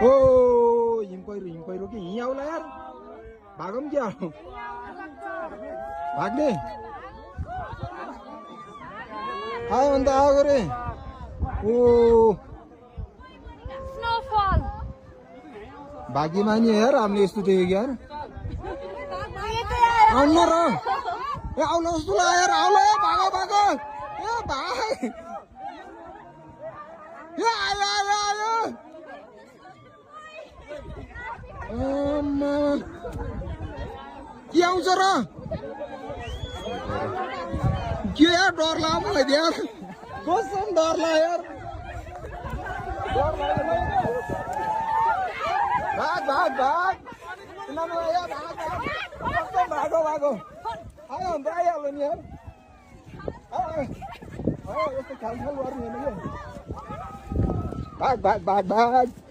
ओ हिम पहिरो कि हिँड आउला यार भागौँ क्या भाग्ने आयो अन्त आएको रे ओ भाग्यमानी यार हामीले यस्तो देखेको यार आउनु र ए आउनु जस्तो लाग्यो यार आउला भागो भागो ए भाग ए आयो आयो आयो के आउँछ र के यार डर लाग्यो मलाई यार कसम डर लाग्यो यार भाग भाग भाग भागो भागो आयो अन्त आइहाल्यो नि यार यस्तो खालखाल गर्नु होइन क्या भाग भाग भाग भाग